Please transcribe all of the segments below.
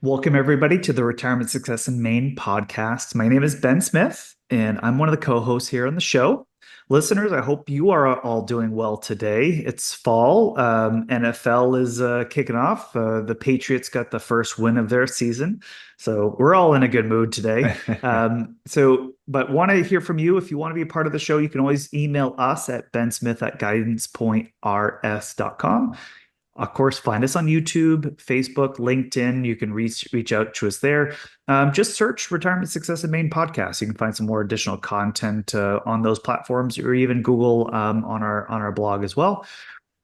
Welcome, everybody, to the Retirement Success in Maine podcast. My name is Ben Smith, and I'm one of the co hosts here on the show. Listeners, I hope you are all doing well today. It's fall. NFL is kicking off. The Patriots got the first win of their season. So we're all in a good mood today. But want to hear from you. If you want to be a part of the show, you can always email us at bensmith@guidancepointrs.com. Of course, find us on YouTube, Facebook, LinkedIn. You can reach out to us there. Just search Retirement Success in Maine Podcast. You can find some more additional content on those platforms, or even Google on our blog as well.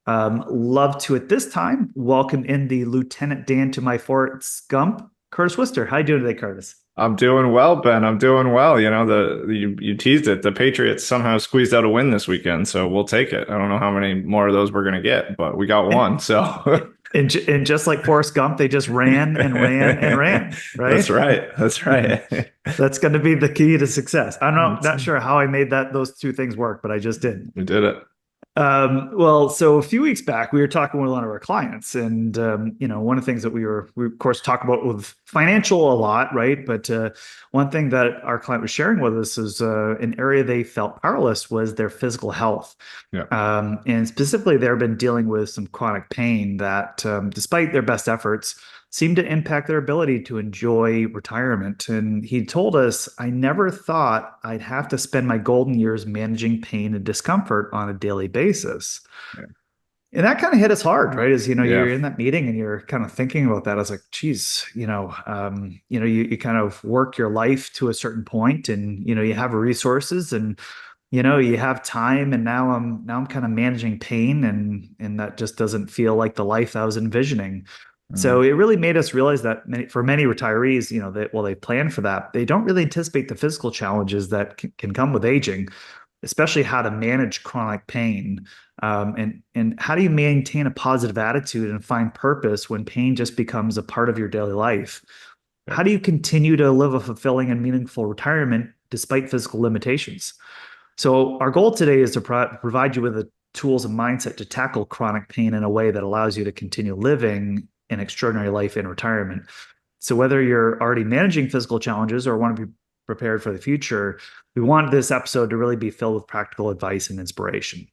Love to at this time welcome in the Lieutenant Dan to my Forrest Gump, Curtis Wister. How you doing today, Curtis? I'm doing well, Ben. I'm doing well. You teased it. The Patriots somehow squeezed out a win this weekend, so we'll take it. I don't know how many more of those we're going to get, but we got one. So, and just like Forrest Gump, they just ran and ran and ran, right? That's right. That's right. That's going to be the key to success. I'm not sure how I made those two things work, but I just did. We did it. So a few weeks back, we were talking with one of our clients, and one of the things that we of course talk about with financial a lot, right? But one thing that our client was sharing with us is an area they felt powerless was their physical health. Yeah. And specifically, they've been dealing with some chronic pain that, despite their best efforts, seemed to impact their ability to enjoy retirement. And he told us, I never thought I'd have to spend my golden years managing pain and discomfort on a daily basis. Yeah. And that kind of hit us hard, right? As Yeah. you're in that meeting and you're kind of thinking about that. I was like, geez, you kind of work your life to a certain point, and you have resources, and you have time, and now I'm kind of managing pain, and that just doesn't feel like the life I was envisioning. So it really made us realize that for many retirees, they plan for that, they don't really anticipate the physical challenges that can come with aging, especially how to manage chronic pain, and how do you maintain a positive attitude and find purpose when pain just becomes a part of your daily life? Yeah. How do you continue to live a fulfilling and meaningful retirement despite physical limitations? So our goal today is to provide you with the tools and mindset to tackle chronic pain in a way that allows you to continue living an extraordinary life in retirement. So whether you're already managing physical challenges or want to be prepared for the future, we want this episode to really be filled with practical advice and inspiration.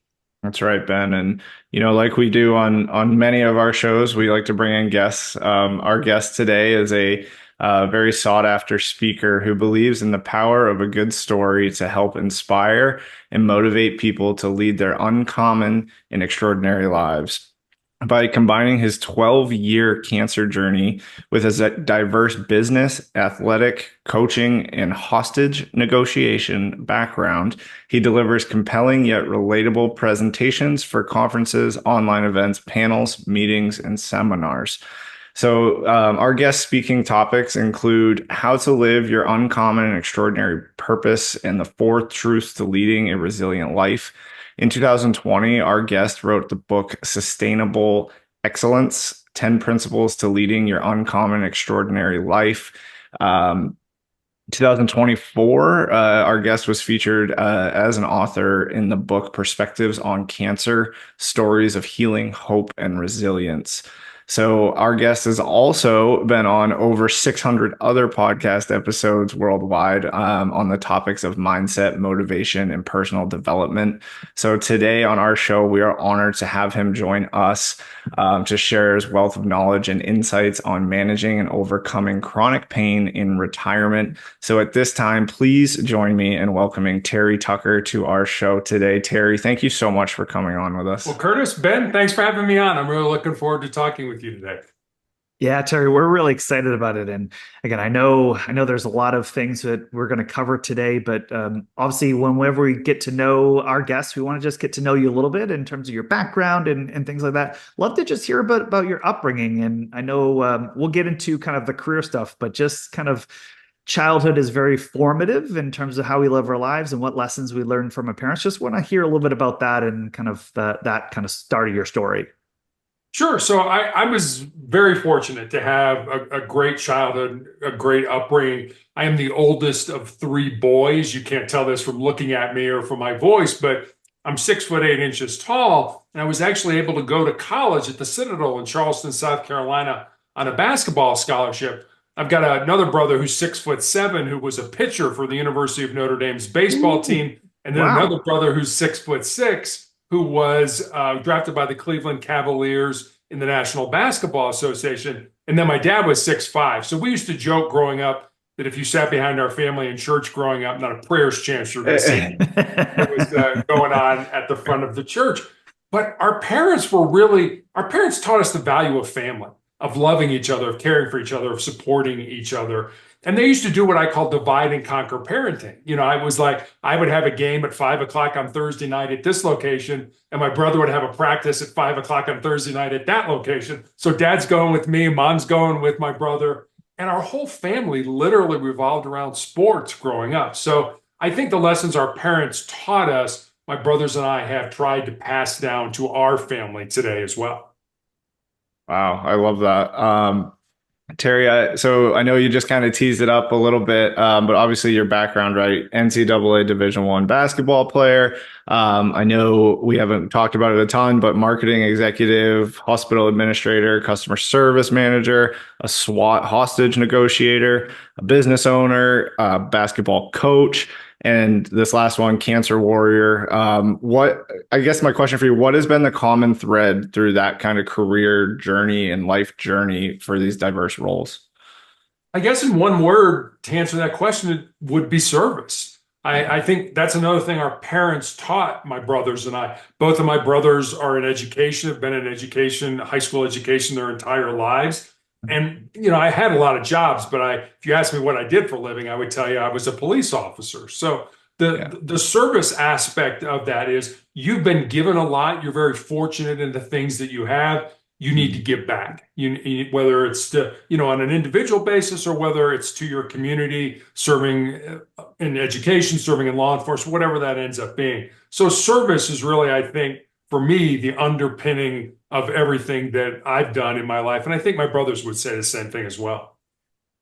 That's right, Ben. And like we do on many of our shows, we like to bring in guests. Our guest today is a very sought after speaker who believes in the power of a good story to help inspire and motivate people to lead their uncommon and extraordinary lives. By combining his 12-year cancer journey with his diverse business, athletic, coaching, and hostage negotiation background, he delivers compelling yet relatable presentations for conferences, online events, panels, meetings, and seminars. So our guest speaking topics include how to live your uncommon and extraordinary purpose and the 4 truths to leading a resilient life. In 2020, our guest wrote the book Sustainable Excellence, 10 Principles to Leading Your Uncommon Extraordinary Life. 2024, our guest was featured as an author in the book Perspectives on Cancer, Stories of Healing, Hope, and Resilience. So our guest has also been on over 600 other podcast episodes worldwide on the topics of mindset, motivation, and personal development. So today on our show, we are honored to have him join us to share his wealth of knowledge and insights on managing and overcoming chronic pain in retirement. So at this time, please join me in welcoming Terry Tucker to our show today. Terry, thank you so much for coming on with us. Well, Curtis, Ben, thanks for having me on. I'm really looking forward to talking with you today. Yeah, Terry, we're really excited about it. And again, I know there's a lot of things that we're going to cover today, but obviously whenever we get to know our guests, we want to just get to know you a little bit in terms of your background and things like that. Love to just hear about your upbringing. And I know we'll get into kind of the career stuff, but just kind of childhood is very formative in terms of how we live our lives and what lessons we learn from our parents. Just want to hear a little bit about that and kind of that kind of start of your story. Sure. So I was very fortunate to have a great childhood, a great upbringing. I am the oldest of 3 boys. You can't tell this from looking at me or from my voice, but I'm 6'8" tall. And I was actually able to go to college at the Citadel in Charleston, South Carolina on a basketball scholarship. I've got another brother who's 6'7", who was a pitcher for the University of Notre Dame's baseball Ooh, team, and then another wow. brother who's 6'6", who was drafted by the Cleveland Cavaliers in the National Basketball Association. And then my dad was 6'5". So we used to joke growing up that if you sat behind our family in church growing up, not a prayer's chance you're going to see what was going on at the front of the church. But our parents taught us the value of family, of loving each other, of caring for each other, of supporting each other. And they used to do what I call divide and conquer parenting. I was like, I would have a game at 5 o'clock on Thursday night at this location, and my brother would have a practice at 5 o'clock on Thursday night at that location. So dad's going with me, mom's going with my brother. And our whole family literally revolved around sports growing up. So I think the lessons our parents taught us, my brothers and I have tried to pass down to our family today as well. Wow, I love that. Terry, so I know you just kind of teased it up a little bit, but obviously your background, right? NCAA Division I basketball player. I know we haven't talked about it a ton, but marketing executive, hospital administrator, customer service manager, a SWAT hostage negotiator, a business owner, a basketball coach, and this last one, cancer warrior. I guess my question for you, what has been the common thread through that kind of career journey and life journey for these diverse roles? I guess in one word, to answer that question, it would be service. I think that's another thing our parents taught my brothers and I. Both of my brothers are in education, have been in education, high school education their entire lives. And, I had a lot of jobs, but if you ask me what I did for a living, I would tell you I was a police officer. So the service aspect of that is you've been given a lot. You're very fortunate in the things that you have. You need to give back. Whether it's to, on an individual basis or whether it's to your community, serving in education, serving in law enforcement, whatever that ends up being. So service is really, I think, for me, the underpinning of everything that I've done in my life. And I think my brothers would say the same thing as well.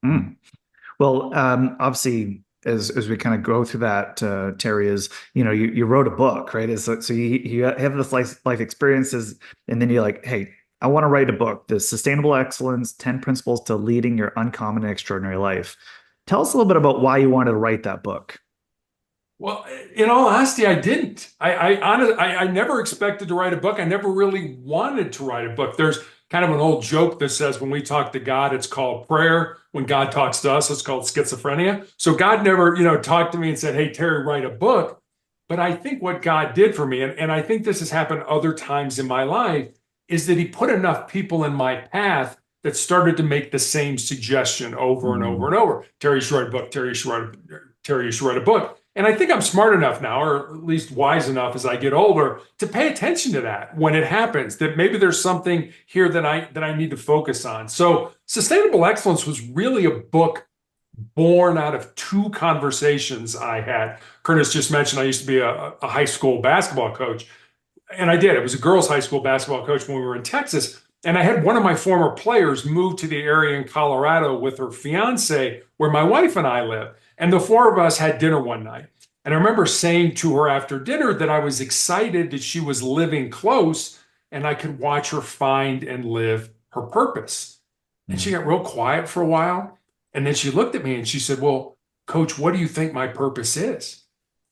Mm. Well, obviously, as we kind of go through that, Terry, is you wrote a book, right? So you have this life experiences, and then you're like, hey, I want to write a book, The Sustainable Excellence: 10 Principles to Leading Your Uncommon and Extraordinary Life. Tell us a little bit about why you wanted to write that book. Well, in all honesty, I didn't. I never expected to write a book. I never really wanted to write a book. There's kind of an old joke that says when we talk to God, it's called prayer. When God talks to us, it's called schizophrenia. So God never, talked to me and said, hey, Terry, write a book. But I think what God did for me, and I think this has happened other times in my life, is that he put enough people in my path that started to make the same suggestion over and over and over. Terry, you should write a book. Terry, you should write a book. And I think I'm smart enough now, or at least wise enough as I get older, to pay attention to that when it happens, that maybe there's something here that I need to focus on. So Sustainable Excellence was really a book born out of two conversations I had. Curtis just mentioned I used to be a high school basketball coach. And I did. It was a girls' high school basketball coach when we were in Texas. And I had one of my former players move to the area in Colorado with her fiance, where my wife and I live. And the four of us had dinner one night. And I remember saying to her after dinner that I was excited that she was living close and I could watch her find and live her purpose. And she got real quiet for a while. And then she looked at me and she said, well, Coach, what do you think my purpose is?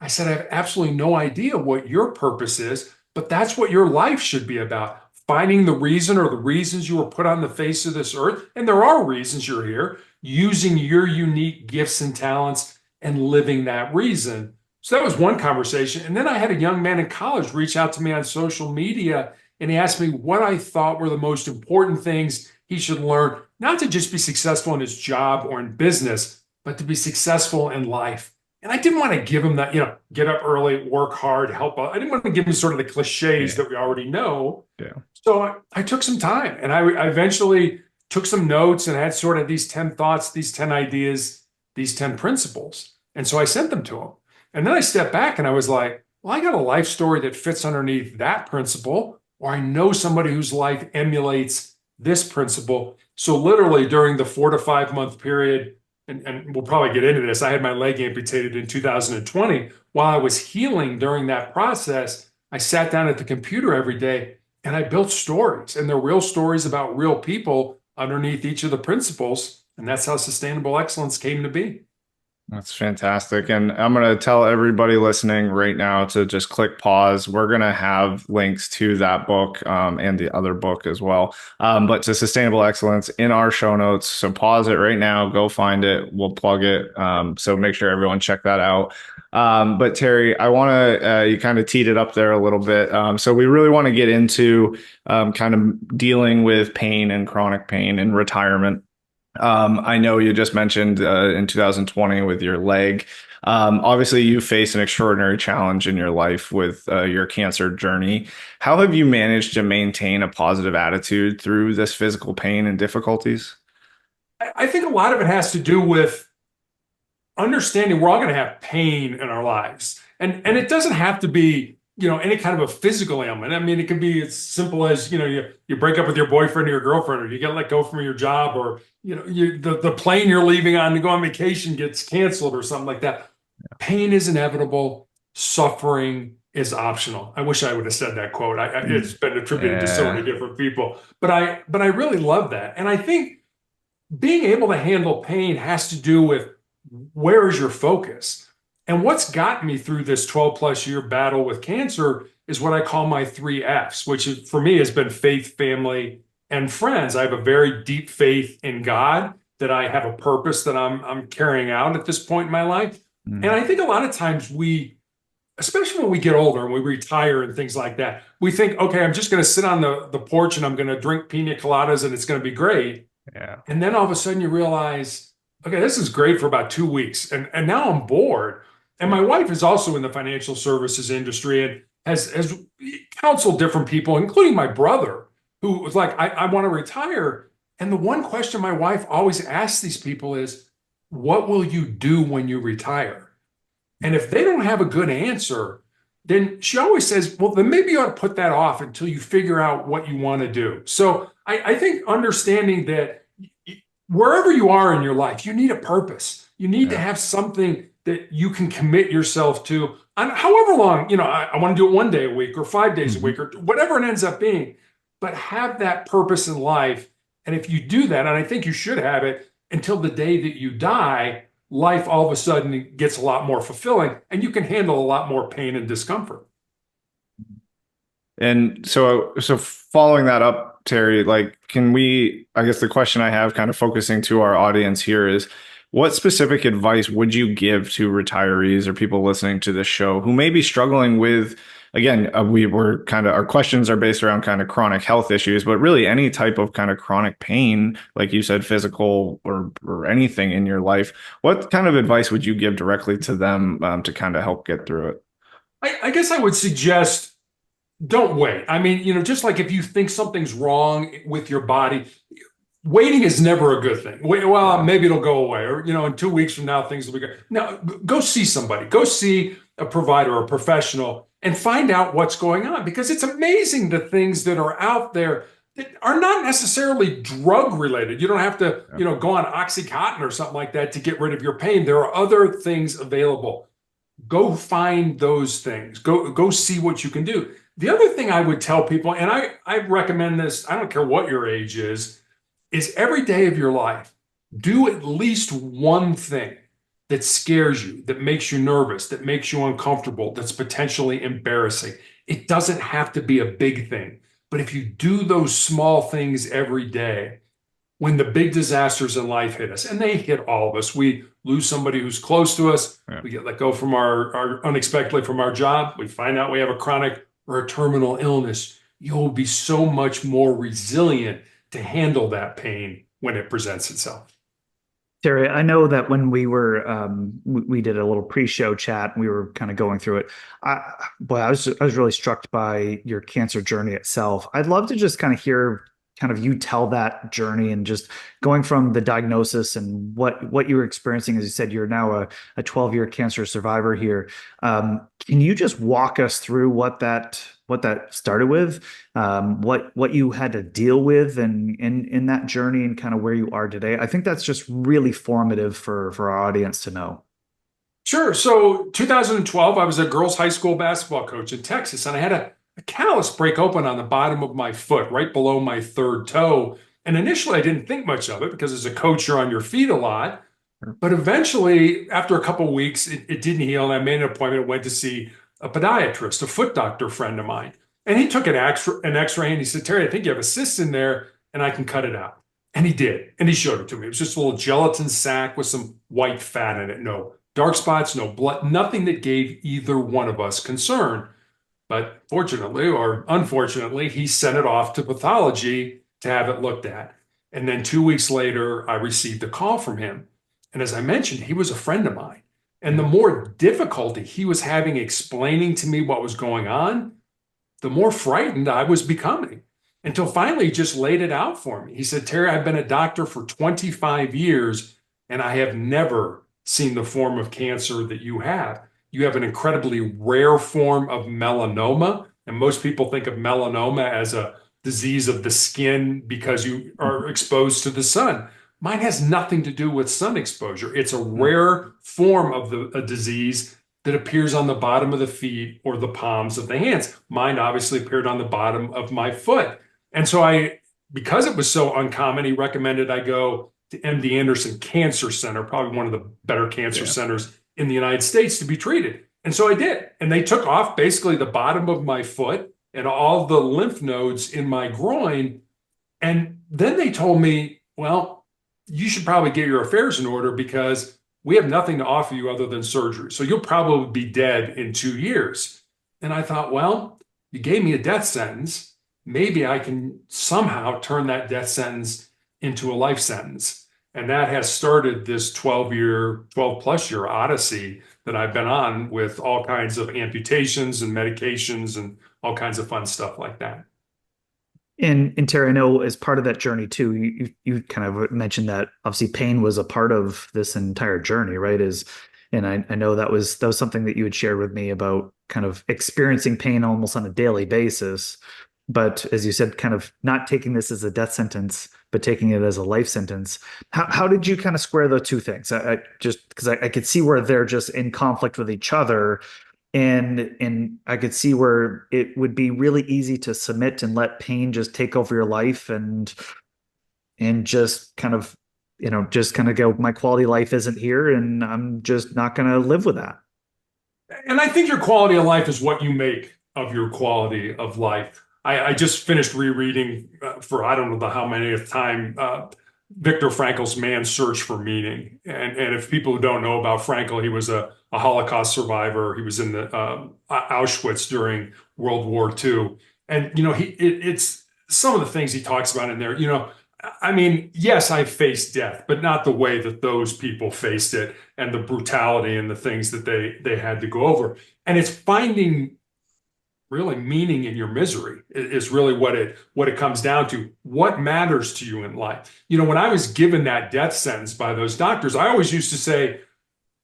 I said, I have absolutely no idea what your purpose is, but that's what your life should be about. Finding the reason or the reasons you were put on the face of this earth. And there are reasons you're here, using your unique gifts and talents and living that reason. So that was one conversation. And then I had a young man in college reach out to me on social media, and he asked me what I thought were the most important things he should learn, not to just be successful in his job or in business, but to be successful in life. And I didn't want to give him that, get up early, work hard, help out. I didn't want to give him sort of the cliches that we already know. Yeah. So I took some time, and I eventually took some notes and had sort of these 10 thoughts, these 10 ideas, these 10 principles. And so I sent them to him. And then I stepped back and I was like, well, I got a life story that fits underneath that principle, or I know somebody whose life emulates this principle. So literally during the 4 to 5 month period, and we'll probably get into this, I had my leg amputated in 2020. While I was healing during that process, I sat down at the computer every day and I built stories, and they're real stories about real people underneath each of the principles. And that's how sustainable excellence came to be. That's fantastic. And I'm going to tell everybody listening right now to just click pause. We're going to have links to that book and the other book as well. But to Sustainable Excellence in our show notes. So pause it right now, go find it. We'll plug it. So make sure everyone check that out. But Terry, I want to, you kind of teed it up there a little bit. So we really want to get into kind of dealing with pain and chronic pain and retirement. I know you just mentioned in 2020 with your leg. Obviously, you face an extraordinary challenge in your life with your cancer journey. How have you managed to maintain a positive attitude through this physical pain and difficulties? I think a lot of it has to do with understanding we're all going to have pain in our lives. And it doesn't have to be, any kind of a physical ailment. I mean, it can be as simple as, you break up with your boyfriend or your girlfriend, or you get let go from your job, or, the plane you're leaving on to go on vacation gets canceled or something like that. Pain is inevitable. Suffering is optional. I wish I would have said that quote. It's been attributed to so many different people, but I really love that. And I think being able to handle pain has to do with where is your focus? And what's gotten me through this 12 plus year battle with cancer is what I call my 3 F's, which is, for me, has been faith, family, and friends. I have a very deep faith in God, that I have a purpose that I'm carrying out at this point in my life. And I think a lot of times especially when we get older and we retire and things like that, we think, okay, I'm just going to sit on the porch and I'm going to drink pina coladas and it's going to be great. Yeah. And then all of a sudden you realize, okay, this is great for about 2 weeks. And now I'm bored. And my wife is also in the financial services industry and has counseled different people, including my brother, who was like, I want to retire. And the one question my wife always asks these people is, what will you do when you retire? And if they don't have a good answer, then she always says, well, then maybe you ought to put that off until you figure out what you want to do. So I think understanding that wherever you are in your life, you need a purpose. You need to have something that you can commit yourself to, on however long, I want to do it 1 day a week or 5 days a week or whatever it ends up being, but have that purpose in life. And if you do that, and I think you should have it until the day that you die, life all of a sudden gets a lot more fulfilling and you can handle a lot more pain and discomfort. And so following that up, Terry, I guess the question I have, kind of focusing to our audience here, is what specific advice would you give to retirees or people listening to this show who may be struggling with, again, our questions are based around kind of chronic health issues, but really any type of kind of chronic pain, like you said, physical or anything in your life. What kind of advice would you give directly to them to kind of help get through it? I guess I would suggest, don't wait. I mean, just like if you think something's wrong with your body, waiting is never a good thing. Well, maybe it'll go away, or, in 2 weeks from now, things will be good. Now, go see somebody, go see a provider, a professional, and find out what's going on, because it's amazing the things that are out there that are not necessarily drug related. You don't have to, go on Oxycontin or something like that to get rid of your pain. There are other things available. Go find those things. Go see what you can do. The other thing I would tell people, and I recommend this, I don't care what your age is every day of your life, do at least one thing that scares you, that makes you nervous, that makes you uncomfortable, that's potentially embarrassing. It doesn't have to be a big thing, but if you do those small things every day, when the big disasters in life hit us, and they hit all of us, we lose somebody who's close to us, we get let go from our unexpectedly from our job, we find out we have a chronic or a terminal illness, you'll be so much more resilient to handle that pain when it presents itself. Terry, I know that when we did a little pre-show chat and we were kind of going through it, I was really struck by your cancer journey itself. I'd love to just kind of hear kind of you tell that journey and just going from the diagnosis and what you were experiencing. As you said, you're now a 12-year cancer survivor here. Can you just walk us through what that started with, what you had to deal with and in that journey and kind of where you are today? I think that's just really formative for our audience to know. Sure. So 2012, I was a girls' high school basketball coach in Texas, and I had a callus break open on the bottom of my foot, right below my third toe. And initially, I didn't think much of it because as a coach, you're on your feet a lot. Sure. But eventually, after a couple of weeks, it didn't heal. And I made an appointment and went to see a podiatrist, a foot doctor friend of mine. And he took an x-ray and he said, Terry, I think you have a cyst in there and I can cut it out. And he did. And he showed it to me. It was just a little gelatin sac with some white fat in it. No dark spots, no blood, nothing that gave either one of us concern. But fortunately or unfortunately, he sent it off to pathology to have it looked at. And then 2 weeks later, I received a call from him. And as I mentioned, he was a friend of mine. And the more difficulty he was having explaining to me what was going on, the more frightened I was becoming until finally he just laid it out for me. He said, Terry, I've been a doctor for 25 years and I have never seen the form of cancer that you have. You have an incredibly rare form of melanoma. And most people think of melanoma as a disease of the skin because you are exposed to the sun. Mine has nothing to do with sun exposure. It's a rare form of a disease that appears on the bottom of the feet or the palms of the hands. Mine obviously appeared on the bottom of my foot. And so because it was so uncommon, he recommended I go to MD Anderson Cancer Center, probably one of the better cancer centers in the United States, to be treated. And so I did. And they took off basically the bottom of my foot and all the lymph nodes in my groin. And then they told me, well, you should probably get your affairs in order because we have nothing to offer you other than surgery. So you'll probably be dead in 2 years. And I thought, well, you gave me a death sentence. Maybe I can somehow turn that death sentence into a life sentence. And that has started this 12 plus year odyssey that I've been on with all kinds of amputations and medications and all kinds of fun stuff like that. And Terry, I know as part of that journey too, you kind of mentioned that obviously pain was a part of this entire journey, right? And I know that was something that you had shared with me about kind of experiencing pain almost on a daily basis. But as you said, kind of not taking this as a death sentence, but taking it as a life sentence. How did you kind of square the two things? I just because I could see where they're just in conflict with each other. And I could see where it would be really easy to submit and let pain just take over your life and just kind of, just kind of go, my quality of life isn't here and I'm just not going to live with that. And I think your quality of life is what you make of your quality of life. I just finished rereading for I don't know how many time Viktor Frankl's Man's Search for Meaning. And if people who don't know about Frankl, he was a Holocaust survivor. He was in the Auschwitz during World War II. And, it's some of the things he talks about in there, I mean, yes, I faced death, but not the way that those people faced it and the brutality and the things that they had to go over. And it's finding really meaning in your misery is really what it comes down to. What matters to you in life? When I was given that death sentence by those doctors, I always used to say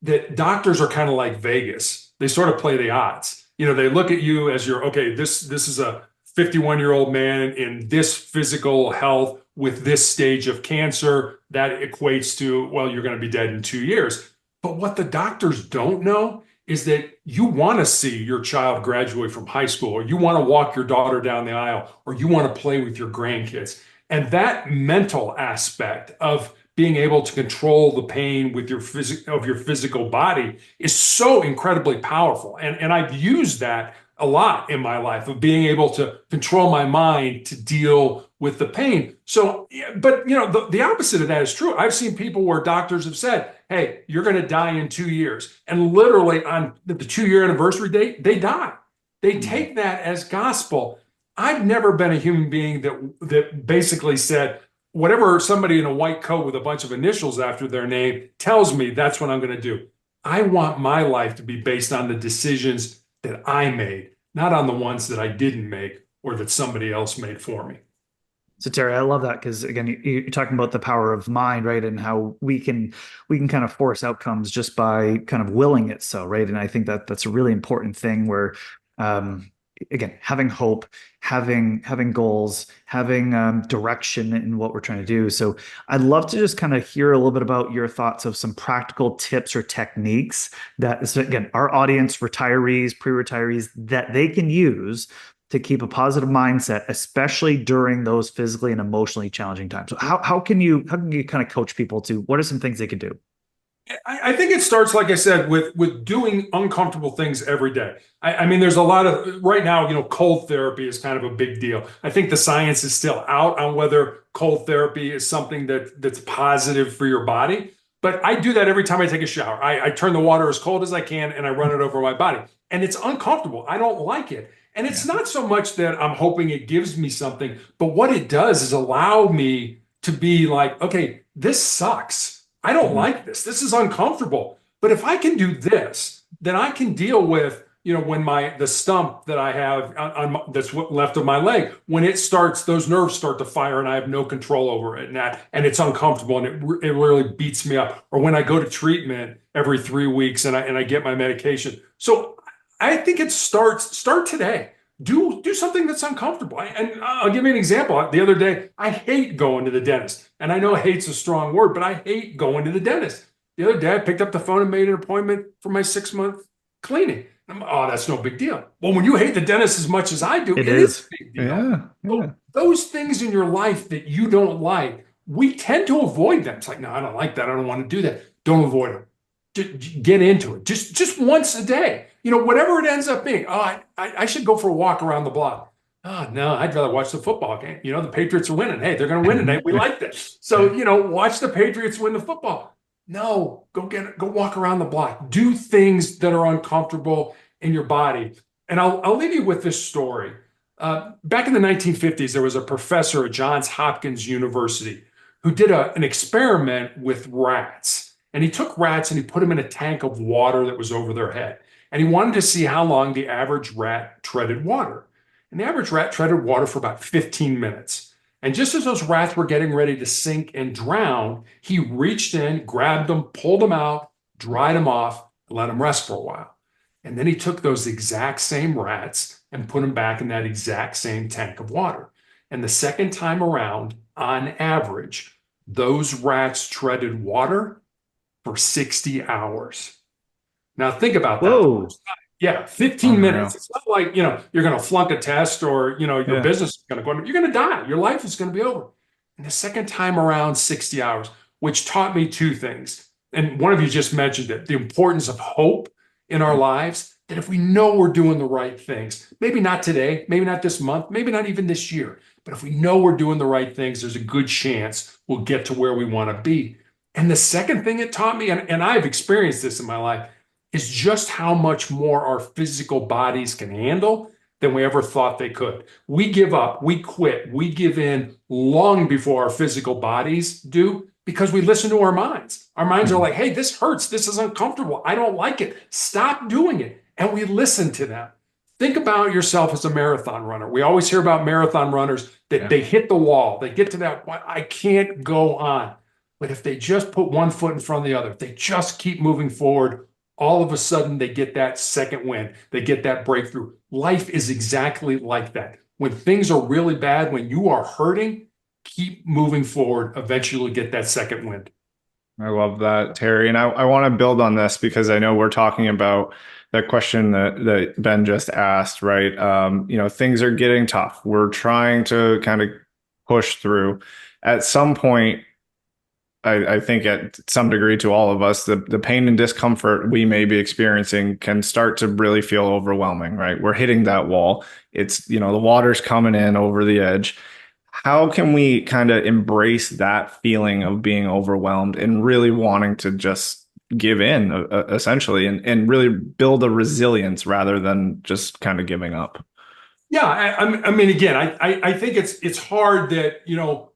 that doctors are kind of like Vegas. They sort of play the odds. They look at you as okay, this is a 51-year-old man in this physical health with this stage of cancer. That equates to, well, you're going to be dead in 2 years. But what the doctors don't know is that you want to see your child graduate from high school, or you want to walk your daughter down the aisle, or you want to play with your grandkids. And that mental aspect of being able to control the pain with your physical body is so incredibly powerful. And I've used that a lot in my life, of being able to control my mind to deal with the pain. So, but the opposite of that is true. I've seen people where doctors have said, hey, you're going to die in 2 years. And literally on the 2-year anniversary date, they die. They take that as gospel. I've never been a human being that basically said, whatever somebody in a white coat with a bunch of initials after their name tells me, that's what I'm going to do. I want my life to be based on the decisions that I made, not on the ones that I didn't make or that somebody else made for me. So Terry, I love that because again, you're talking about the power of mind, right? And how we can kind of force outcomes just by kind of willing it so, right? And I think that's a really important thing where, again, having hope, having goals, having direction in what we're trying to do. So I'd love to just kind of hear a little bit about your thoughts of some practical tips or techniques that, so again, our audience, retirees, pre-retirees, that they can use to keep a positive mindset, especially during those physically and emotionally challenging times? So how can you kind of coach people to what are some things they could do? I think it starts, like I said, with doing uncomfortable things every day. I mean, there's a lot of right now, cold therapy is kind of a big deal. I think the science is still out on whether cold therapy is something that's positive for your body. But I do that every time I take a shower. I turn the water as cold as I can and I run it over my body. And it's uncomfortable. I don't like it. And it's Yeah. not so much that I'm hoping it gives me something, but what it does is allow me to be like, okay, this sucks. I don't Mhm. like this. This is uncomfortable. But if I can do this, then I can deal with, when the stump that I have that's what left of my leg, when it starts, those nerves start to fire and I have no control over it, and it's uncomfortable and it really beats me up. Or when I go to treatment every 3 weeks and I get my medication. So I think it start today. Do something that's uncomfortable. And I'll give you an example. The other day, I hate going to the dentist. And I know hate's a strong word, but I hate going to the dentist. The other day, I picked up the phone and made an appointment for my 6-month cleaning. Oh, that's no big deal. Well, when you hate the dentist as much as I do, It it is is. a big deal. Yeah. Yeah. So those things in your life that you don't like, we tend to avoid them. It's like, no, I don't like that. I don't want to do that. Don't avoid them. Get into it. Just once a day. Whatever it ends up being. Oh, I should go for a walk around the block. Oh, no, I'd rather watch the football game. The Patriots are winning. Hey, they're going to win tonight. We like this. So, watch the Patriots win the football. No, go walk around the block. Do things that are uncomfortable in your body. And I'll leave you with this story. Back in the 1950s, there was a professor at Johns Hopkins University who did an experiment with rats. And he took rats and he put them in a tank of water that was over their head. And he wanted to see how long the average rat treaded water. And the average rat treaded water for about 15 minutes. And just as those rats were getting ready to sink and drown, he reached in, grabbed them, pulled them out, dried them off, and let them rest for a while. And then he took those exact same rats and put them back in that exact same tank of water. And the second time around, on average, those rats treaded water for 60 hours. Now think about that. Whoa. Yeah, 15 Unreal. minutes. It's not like, you're going to flunk a test or, your Yeah. business is going to go under. You're going to die. Your life is going to be over. And the second time around, 60 hours, which taught me two things. And one of you just mentioned it, the importance of hope in our lives, that if we know we're doing the right things, maybe not today, maybe not this month, maybe not even this year, but if we know we're doing the right things, there's a good chance we'll get to where we want to be. And the second thing it taught me, and I've experienced this in my life, is just how much more our physical bodies can handle than we ever thought they could. We give up, we quit, we give in long before our physical bodies do because we listen to our minds. Our minds are like, hey, this hurts, this is uncomfortable, I don't like it, stop doing it. And we listen to them. Think about yourself as a marathon runner. We always hear about marathon runners that they hit the wall, they get to that point, I can't go on. But if they just put one foot in front of the other, if they just keep moving forward, all of a sudden they get that second win. They get that breakthrough. Life is exactly like that. When things are really bad, when you are hurting, keep moving forward. Eventually you'll get that second win. I love that, Terry. And I want to build on this because I know we're talking about that question that Ben just asked, right? Things are getting tough. We're trying to kind of push through. At some point, I think at some degree to all of us, the pain and discomfort we may be experiencing can start to really feel overwhelming, right? We're hitting that wall. It's, the water's coming in over the edge. How can we kind of embrace that feeling of being overwhelmed and really wanting to just give in, essentially, and really build a resilience rather than just kind of giving up? Yeah, I mean, again, I think it's hard that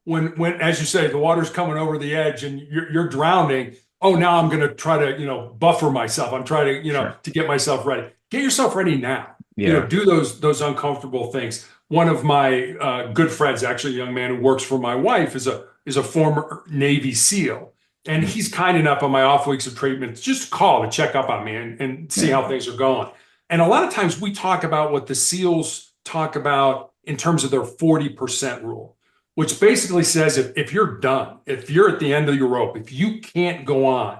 when as you say the water's coming over the edge and you're drowning. Oh, now I'm going to try to buffer myself. I'm trying to Sure. to get myself ready. Get yourself ready now. Yeah. Do those uncomfortable things. One of my good friends, actually a young man who works for my wife, is a former Navy SEAL, and he's kind enough on my off weeks of treatment just to call to check up on me and see how things are going. And a lot of times we talk about what the SEALs talk about in terms of their 40% rule, which basically says if you're done, if you're at the end of your rope, if you can't go on,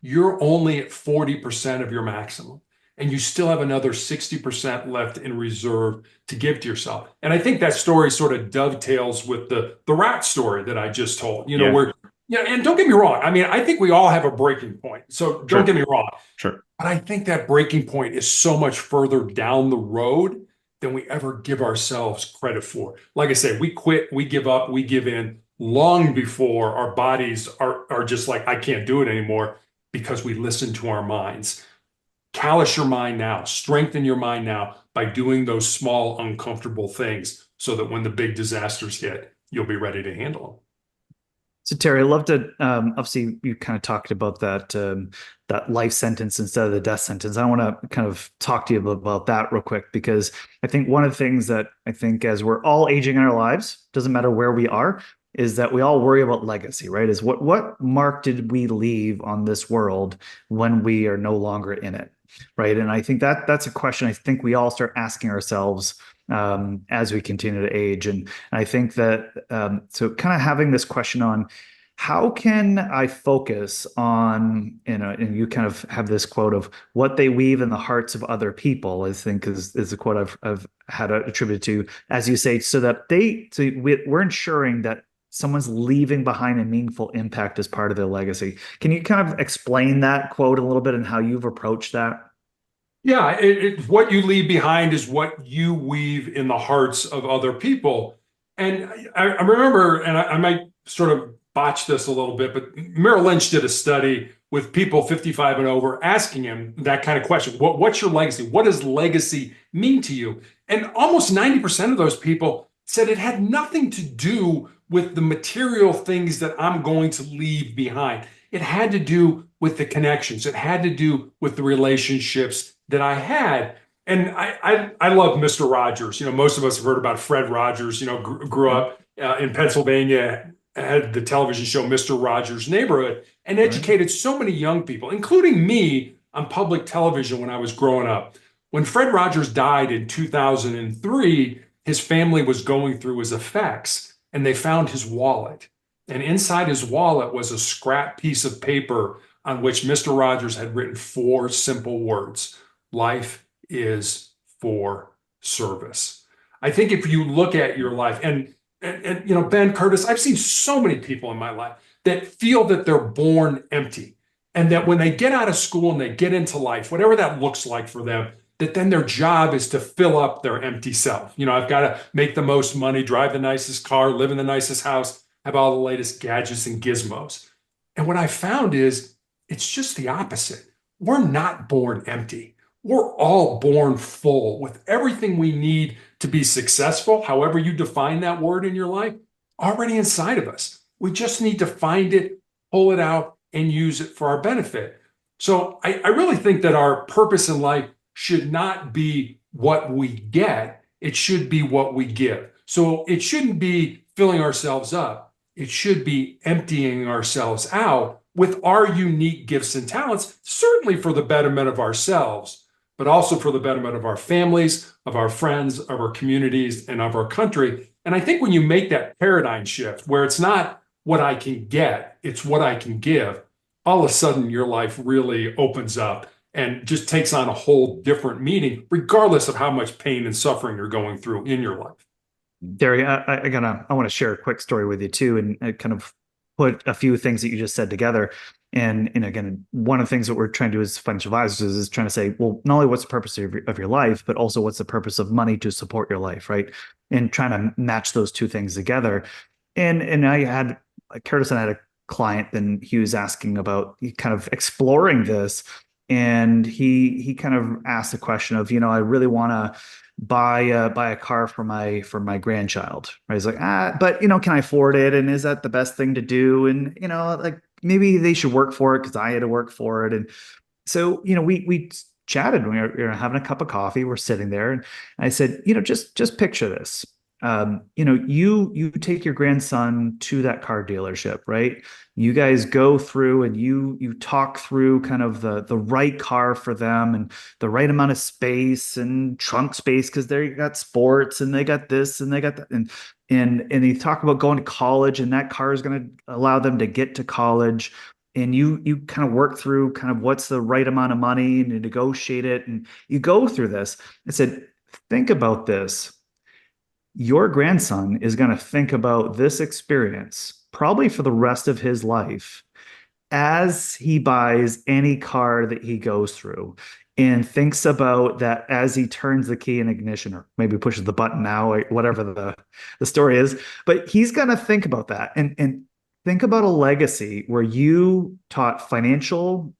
you're only at 40% of your maximum. and you still have another 60% left in reserve to give to yourself. And I think that story sort of dovetails with the rat story that I just told, Yeah. where, and don't get me wrong. I mean, I think we all have a breaking point. So don't Sure. get me wrong. Sure. But I think that breaking point is so much further down the road than we ever give ourselves credit for. Like I said, we quit, we give up, we give in long before our bodies are just like, I can't do it anymore, because we listen to our minds. Callous your mind now, strengthen your mind now by doing those small, uncomfortable things so that when the big disasters hit, you'll be ready to handle them. So Terry, I love to obviously you kind of talked about that life sentence instead of the death sentence. I want to kind of talk to you about that real quick, because I think one of the things that I think as we're all aging in our lives, doesn't matter where we are, is that we all worry about legacy, right? Is what mark did we leave on this world when we are no longer in it, right? And I think that's a question I think we all start asking ourselves as we continue to age. And I think that so kind of having this question on how can I focus on, and you kind of have this quote of what they weave in the hearts of other people, I think is a quote I've had attributed to, as you say, so that we're ensuring that someone's leaving behind a meaningful impact as part of their legacy. Can you kind of explain that quote a little bit and how you've approached that? Yeah, what you leave behind is what you weave in the hearts of other people. And I remember, and I might sort of botch this a little bit, but Merrill Lynch did a study with people 55 and over, asking him that kind of question. What's your legacy? What does legacy mean to you? And almost 90% of those people said it had nothing to do with the material things that I'm going to leave behind. It had to do with the connections. It had to do with the relationships that I had. And I love Mr. Rogers. Most of us have heard about Fred Rogers, grew up in Pennsylvania, had the television show Mr. Rogers' Neighborhood, and educated so many young people, including me, on public television when I was growing up. When Fred Rogers died in 2003, his family was going through his effects, and they found his wallet. And inside his wallet was a scrap piece of paper on which Mr. Rogers had written 4 simple words: life is for service. I think if you look at your life, and Ben, Curtis, I've seen so many people in my life that feel that they're born empty, and that when they get out of school and they get into life, whatever that looks like for them, that then their job is to fill up their empty self. I've got to make the most money, drive the nicest car, live in the nicest house, have all the latest gadgets and gizmos. And what I found is it's just the opposite. We're not born empty. We're all born full with everything we need to be successful, however you define that word in your life, already inside of us. We just need to find it, pull it out, and use it for our benefit. So I really think that our purpose in life should not be what we get. It should be what we give. So it shouldn't be filling ourselves up. It should be emptying ourselves out with our unique gifts and talents, certainly for the betterment of ourselves, but also for the betterment of our families, of our friends, of our communities, and of our country. And I think when you make that paradigm shift, where it's not what I can get, it's what I can give, all of a sudden your life really opens up and just takes on a whole different meaning, regardless of how much pain and suffering you're going through in your life. Derry, I want to share a quick story with you too, and kind of put a few things that you just said together. And again, one of the things that we're trying to do as financial advisors is trying to say, well, not only what's the purpose of your life, but also what's the purpose of money to support your life, right? And trying to match those two things together. And I had Curtis and I had a client, and he was asking about kind of exploring this, and he kind of asked the question of, I really want to buy a car for my grandchild. Right? He's like, but can I afford it? And is that the best thing to do? And like maybe they should work for it because I had to work for it. And so we chatted. We were having a cup of coffee. We're sitting there, and I said, just picture this. You take your grandson to that car dealership, right? You guys go through and you talk through kind of the right car for them and the right amount of space and trunk space, because they got sports and they got this and they got that, and you talk about going to college, and that car is going to allow them to get to college. and you kind of work through kind of what's the right amount of money and you negotiate it and you go through this. I said, think about this. Your grandson is going to think about this experience probably for the rest of his life as he buys any car that he goes through and thinks about that as he turns the key in ignition or maybe pushes the button now, whatever the story is. But he's going to think about that and think about a legacy where you taught financial,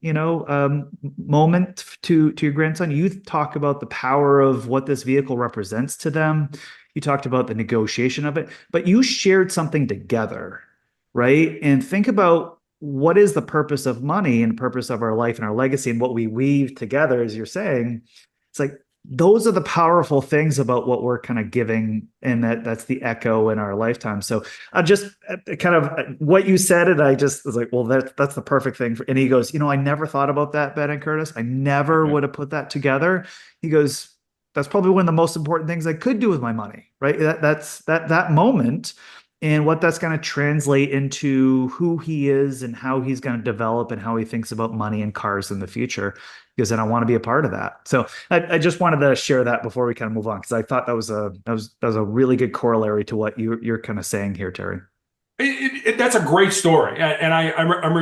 moment to your grandson. You talk about the power of what this vehicle represents to them. You talked about the negotiation of it, but you shared something together, right? And think about what is the purpose of money and purpose of our life and our legacy and what we weave together, as you're saying. It's like those are the powerful things about what we're kind of giving, and that's the echo in our lifetime. So I just kind of what you said, and I just was like, well, that's the perfect thing. And he goes, I never thought about that, Ben and Curtis. I never would have put that together. He goes, that's probably one of the most important things I could do with my money, right? That's that moment and what that's going to translate into who he is and how he's going to develop and how he thinks about money and cars in the future. Because then I want to be a part of that. So I just wanted to share that before we kind of move on, because I thought that was a really good corollary to what you're kind of saying here, Terry. That's a great story, and I'm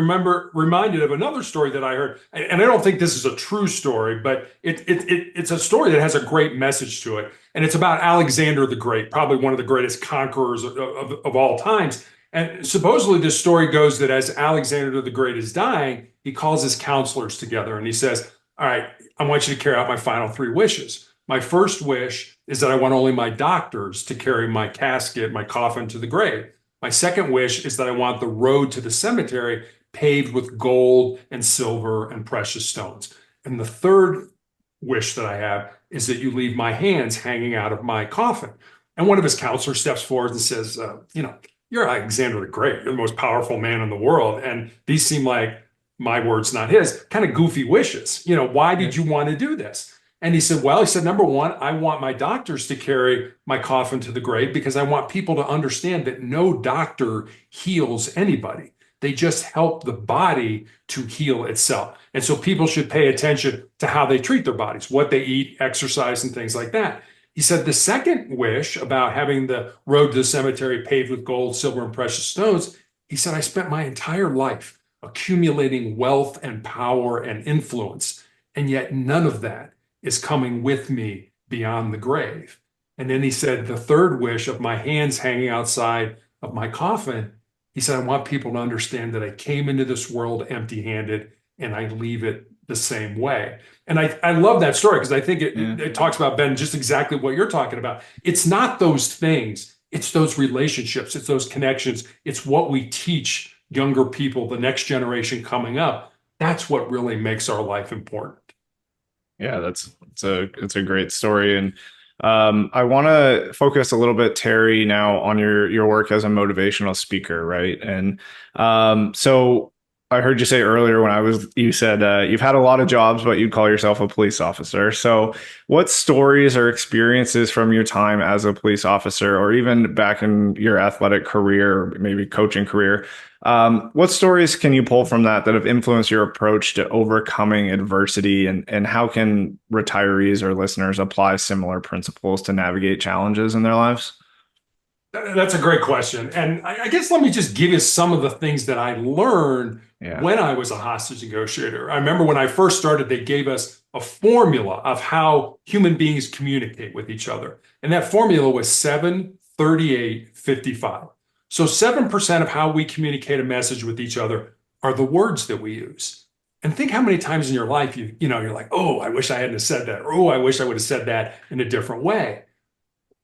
reminded of another story that I heard, and I don't think this is a true story, but it's a story that has a great message to it, and it's about Alexander the Great, probably one of the greatest conquerors of all times. And supposedly this story goes that as Alexander the Great is dying, he calls his counselors together and he says, all right, I want you to carry out my final three wishes. My first wish is that I want only my doctors to carry my casket, my coffin to the grave. My second wish is that I want the road to the cemetery paved with gold and silver and precious stones. And the third wish that I have is that you leave my hands hanging out of my coffin. And one of his counselors steps forward and says, you're Alexander the Great. You're the most powerful man in the world. And these seem like, my words, not his, kind of goofy wishes. Why did you want to do this? And he said, number one, I want my doctors to carry my coffin to the grave because I want people to understand that no doctor heals anybody. They just help the body to heal itself. And so people should pay attention to how they treat their bodies, what they eat, exercise, and things like that. He said the second wish about having the road to the cemetery paved with gold, silver, and precious stones, he said, I spent my entire life accumulating wealth and power and influence, and yet none of that is coming with me beyond the grave. And then he said, the third wish of my hands hanging outside of my coffin, he said, I want people to understand that I came into this world empty-handed and I leave it the same way. And I love that story because I think it talks about, Ben, just exactly what you're talking about. It's not those things, it's those relationships, it's those connections, it's what we teach younger people, the next generation coming up. That's what really makes our life important. Yeah, it's a great story. And I want to focus a little bit, Terry, now on your work as a motivational speaker, right? And so I heard you say earlier you said you've had a lot of jobs, but you'd call yourself a police officer. So what stories or experiences from your time as a police officer, or even back in your athletic career, maybe coaching career, what stories can you pull from that have influenced your approach to overcoming adversity, and how can retirees or listeners apply similar principles to navigate challenges in their lives? That's a great question. And I guess let me just give you some of the things that I learned when I was a hostage negotiator. I remember when I first started, they gave us a formula of how human beings communicate with each other. And that formula was 7-38-55. So 7% of how we communicate a message with each other are the words that we use. And think how many times in your life you're like, oh, I wish I hadn't said that, or oh, I wish I would have said that in a different way.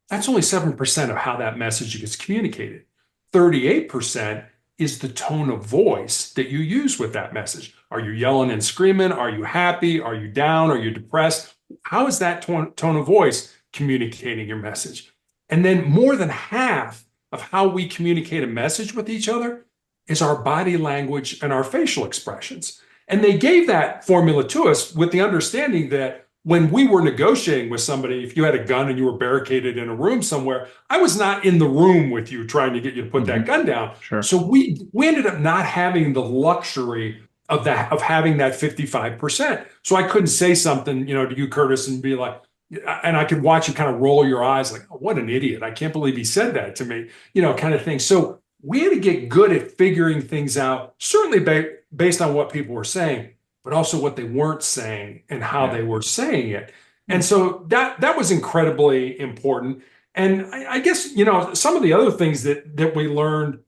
That's only 7% of how that message gets communicated. 38% is the tone of voice that you use with that message. Are you yelling and screaming? Are you happy? Are you down? Are you depressed? How is that tone of voice communicating your message? And then more than half of how we communicate a message with each other is our body language and our facial expressions. And they gave that formula to us with the understanding that when we were negotiating with somebody, if you had a gun and you were barricaded in a room somewhere, I was not in the room with you trying to get you to put that gun down. Sure. So we ended up not having the luxury of having that 55%. So I couldn't say something, to you, Curtis, and be like, and I could watch you kind of roll your eyes like, oh, what an idiot. I can't believe he said that to me, kind of thing. So we had to get good at figuring things out, certainly based on what people were saying, but also what they weren't saying and how they were saying it. And so that was incredibly important. And I guess, some of the other things that we learned,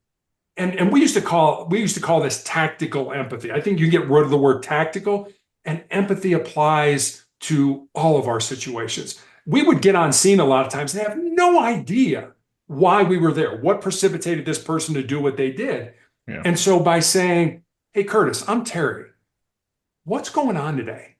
and we used to call this tactical empathy. I think you get rid of the word tactical, and empathy applies to all of our situations. We would get on scene a lot of times and have no idea why we were there, what precipitated this person to do what they did. Yeah. And so by saying, hey, Curtis, I'm Terry. What's going on today?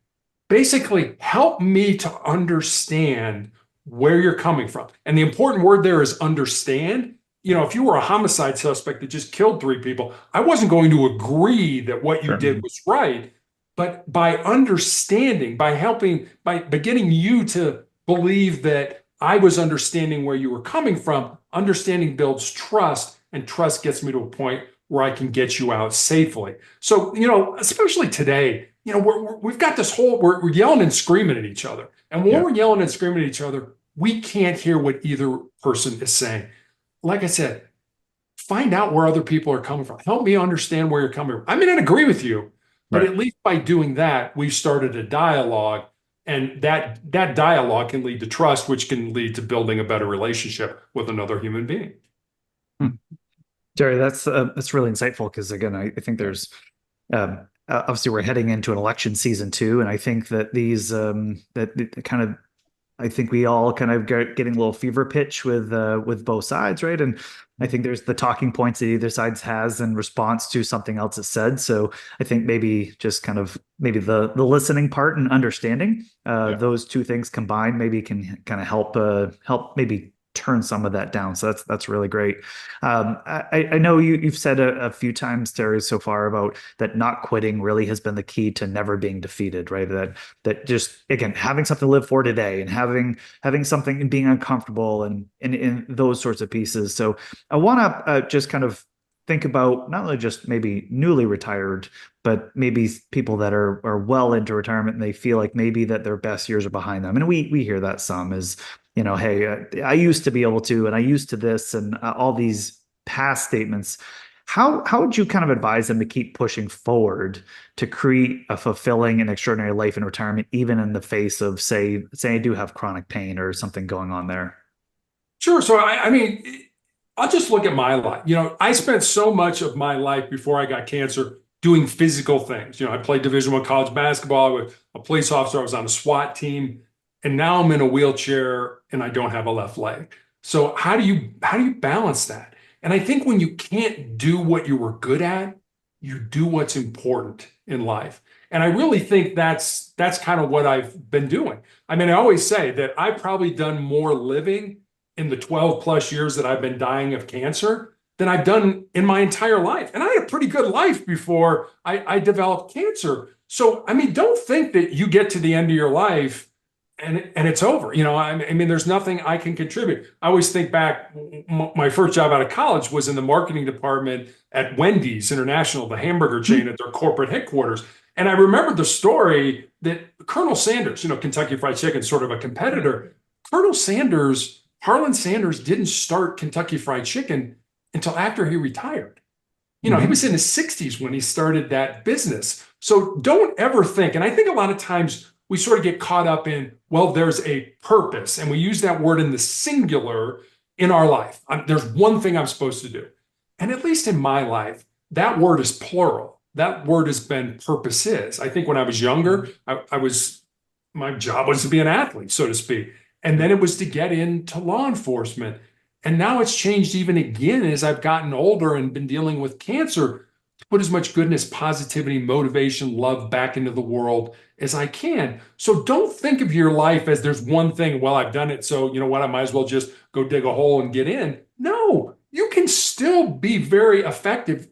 Basically, help me to understand where you're coming from. And the important word there is understand. If you were a homicide suspect that just killed 3 people, I wasn't going to agree that what you did was right. But by understanding, by getting you to believe that I was understanding where you were coming from, understanding builds trust, and trust gets me to a point where I can get you out safely. So, especially today, we've got this whole, we're yelling and screaming at each other. And when we're yelling and screaming at each other, we can't hear what either person is saying. Like I said, find out where other people are coming from. Help me understand where you're coming from. I may not agree with you, but at least by doing that, we've started a dialogue, and that dialogue can lead to trust, which can lead to building a better relationship with another human being. Jerry, that's really insightful, because again, I think there's obviously we're heading into an election season too, and I think that these I think we all kind of getting a little fever pitch with both sides, right? And I think there's the talking points that either side has in response to something else is said. So I think maybe just kind of maybe the listening part and understanding those two things combined maybe can kind of help maybe turn some of that down. So that's really great. I know you've said a few times, Terry, so far about that not quitting really has been the key to never being defeated, right? That just, again, having something to live for today, and having something and being uncomfortable and in those sorts of pieces. So I want to just kind of think about not only just maybe newly retired, but maybe people that are well into retirement and they feel like maybe that their best years are behind them. And we hear that some is, hey, I used to be able to, and I used to this, and all these past statements. How would you kind of advise them to keep pushing forward to create a fulfilling and extraordinary life in retirement, even in the face of, say I do have chronic pain or something going on there? Sure. So, I mean, I'll just look at my life. I spent so much of my life before I got cancer doing physical things. I played Division I college basketball with a police officer. I was on a SWAT team. And now I'm in a wheelchair and I don't have a left leg. So how do you balance that? And I think when you can't do what you were good at, you do what's important in life. And I really think that's kind of what I've been doing. I mean, I always say that I've probably done more living in the 12 plus years that I've been dying of cancer than I've done in my entire life. And I had a pretty good life before I developed cancer. So, I mean, don't think that you get to the end of your life and it's over. I mean, there's nothing I can contribute. I always think back, my first job out of college was in the marketing department at Wendy's International, the hamburger chain, at their corporate headquarters. And I remember the story that Colonel Sanders, Kentucky Fried Chicken, sort of a competitor, Colonel Sanders, Harlan Sanders, didn't start Kentucky Fried Chicken until after he retired. He was in his 60s when he started that business. So don't ever think, and I think a lot of times we sort of get caught up in, well, there's a purpose. And we use that word in the singular in our life. There's one thing I'm supposed to do. And at least in my life, that word is plural. That word has been purposes. I think when I was younger, my job was to be an athlete, so to speak. And then it was to get into law enforcement. And now it's changed even again as I've gotten older and been dealing with cancer, to put as much goodness, positivity, motivation, love back into the world as I can. So don't think of your life as there's one thing, well, I've done it, so you know what, I might as well just go dig a hole and get in. No, you can still be very effective,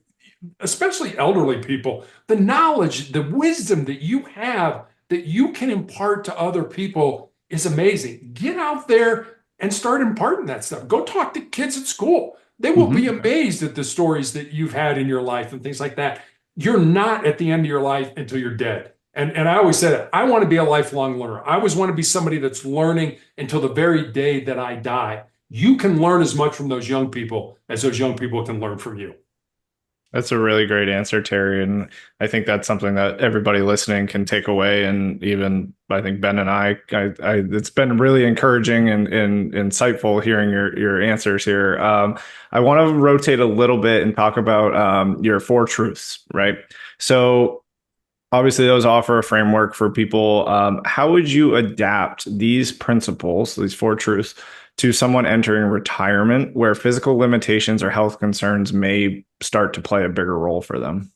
especially elderly people. The knowledge, the wisdom that you have that you can impart to other people is amazing. Get out there and start imparting that stuff. Go talk to kids at school. They will be Mm-hmm. amazed at the stories that you've had in your life and things like that. You're not at the end of your life until you're dead. And I always said it, I want to be a lifelong learner. I always want to be somebody that's learning until the very day that I die. You can learn as much from those young people as those young people can learn from you. That's a really great answer, Terry. And I think that's something that everybody listening can take away. And even I think Ben and it's been really encouraging and insightful hearing your answers here. I want to rotate a little bit and talk about your four truths, right? So obviously, those offer a framework for people. How would you adapt these principles, these four truths, to someone entering retirement where physical limitations or health concerns may start to play a bigger role for them?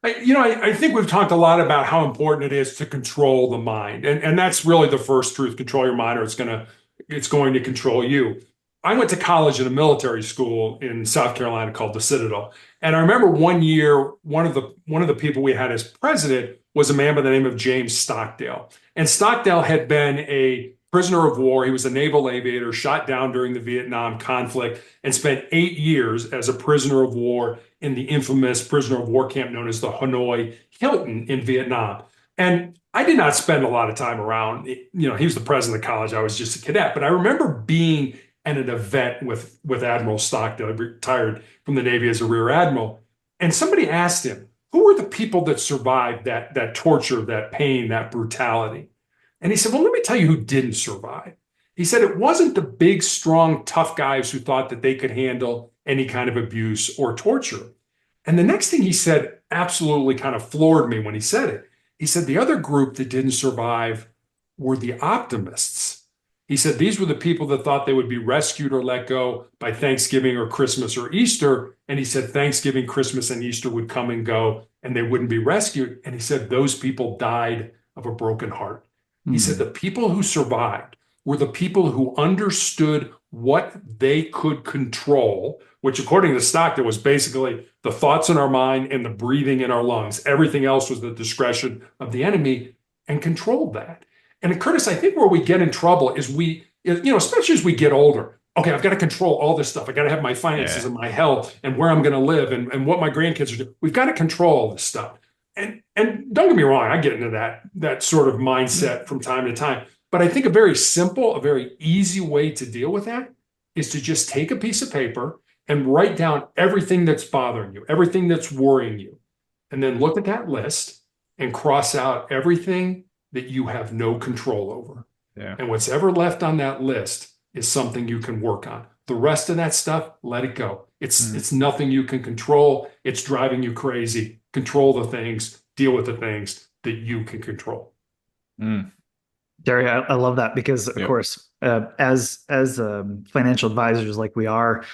I think we've talked a lot about how important it is to control the mind. And that's really the first truth: control your mind, or it's going to control you. I went to college in a military school in South Carolina called the Citadel. And I remember one year, one of the people we had as president was a man by the name of James Stockdale. And Stockdale had been a prisoner of war. He was a naval aviator, shot down during the Vietnam conflict, and spent 8 years as a prisoner of war in the infamous prisoner of war camp known as the Hanoi Hilton in Vietnam. And I did not spend a lot of time around. He was the president of college. I was just a cadet. But I remember being at an event with Admiral Stockdale. He retired from the Navy as a rear admiral. And somebody asked him, who were the people that survived that torture, that pain, that brutality? And he said, well, let me tell you who didn't survive. He said it wasn't the big, strong, tough guys who thought that they could handle any kind of abuse or torture. And the next thing he said absolutely kind of floored me when he said it. He said the other group that didn't survive were the optimists. He said these were the people that thought they would be rescued or let go by Thanksgiving or Christmas or Easter. And he said Thanksgiving, Christmas, and Easter would come and go and they wouldn't be rescued. And he said those people died of a broken heart. He said the people who survived were the people who understood what they could control, which according to Stockton was basically the thoughts in our mind and the breathing in our lungs. Everything else was the discretion of the enemy, and controlled that. And Curtis, I think where we get in trouble is especially as we get older. Okay, I've got to control all this stuff. I got to have my finances and my health and where I'm going to live and what my grandkids are doing. We've got to control all this stuff. And don't get me wrong, I get into that sort of mindset from time to time. But I think a very simple, a very easy way to deal with that is to just take a piece of paper and write down everything that's bothering you, everything that's worrying you, and then look at that list and cross out everything that you have no control over. Yeah. And what's ever left on that list is something you can work on. The rest of that stuff, let it go. It's nothing you can control. It's driving you crazy. Control the things, deal with the things that you can control. Derry, I love that because, of course, as financial advisors like we are,